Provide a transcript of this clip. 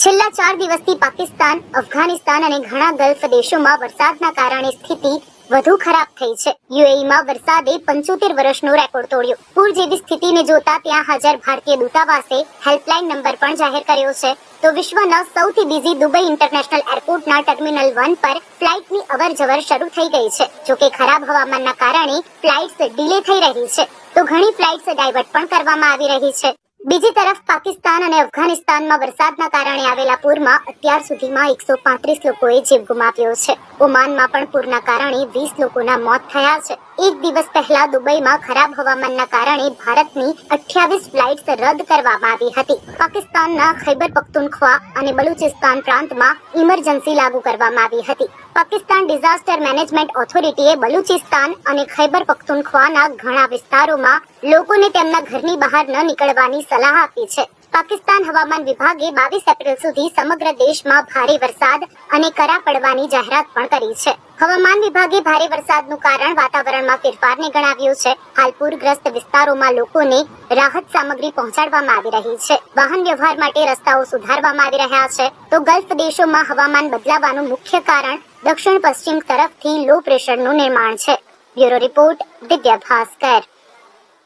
છેલ્લા 4 દિવસથી પાકિસ્તાન, અફઘાનિસ્તાન અને ઘણા ગલ્ફ દેશોમાં વરસાદના કારણે સ્થિતિ વધુ ખરાબ થઈ છે. યુએઈમાં વરસાદે 75 વર્ષનો રેકોર્ડ તોડ્યો. પૂર જેવી સ્થિતિને જોતા ત્યાં હાજર ભારતીય દૂતાવાસે હેલ્પલાઇન નંબર પણ જાહેર કર્યો છે. તો વિશ્વના સૌથી બિઝી દુબઈ ઇન્ટરનેશનલ એરપોર્ટના ટર્મિનલ 1 પર ફ્લાઇટની અવરજવર શરૂ થઈ ગઈ છે. જોકે ખરાબ હવામાનના કારણે ફ્લાઇટ્સ ડિલે થઈ રહી છે, તો ઘણી ફ્લાઇટ્સ ડાયવર્ટ પણ કરવામાં આવી રહી છે. બીજી તરફ પાકિસ્તાન અને અફઘાનિસ્તાનમાં વરસાદના કારણે આવેલા પૂરમાં અત્યાર સુધીમાં 135 લોકોએ જીવ ગુમાવ્યો છે. ઓમાનમાં પણ પૂરના કારણે 20 લોકોના મોત થયા છે. એક દિવસ પહેલા દુબઈમાં ખરાબ હવામાનના કારણે ભારતની 28 ફ્લાઇટ્સ રદ કરવામાં આવી હતી. પાકિસ્તાનના ખૈબર પખ્તુનખ્વા અને બલુચિસ્તાન પ્રાંતમાં ઇમરજન્સી લાગુ કરવામાં આવી હતી. પાકિસ્તાન ડિઝાસ્ટર મેનેજમેન્ટ ઓથોરિટીએ બલુચિસ્તાન અને ખૈબર પખ્તુનખ્વાના ઘણા વિસ્તારોમાં લોકોને તેમના ઘરની બહાર ન નીકળવાની સલાહ આપી છે. પાકિસ્તાન હવામાન વિભાગે 22 એપ્રિલ સુધી સમગ્ર દેશમાં ભારે વરસાદ અને કરા પડવાની જાહેરાત પણ કરી છે. હવામાન વિભાગે ભારે વરસાદનું કારણ વાતાવરણમાં ફેરફારને ગણાવ્યું છે. હાલ પૂરગ્રસ્ત વિસ્તારોમાં લોકોને રાહત સામગ્રી પહોંચાડવામાં આવી રહી છે. વાહન વ્યવહાર માટે રસ્તાઓ સુધારવામાં આવી રહ્યા છે. તો ગલ્ફ દેશોમાં હવામાન બદલાવાનું મુખ્ય કારણ દક્ષિણ પશ્ચિમ તરફથી લો પ્રેશરનું નિર્માણ છે. Bureau report, Divya Bhaskar.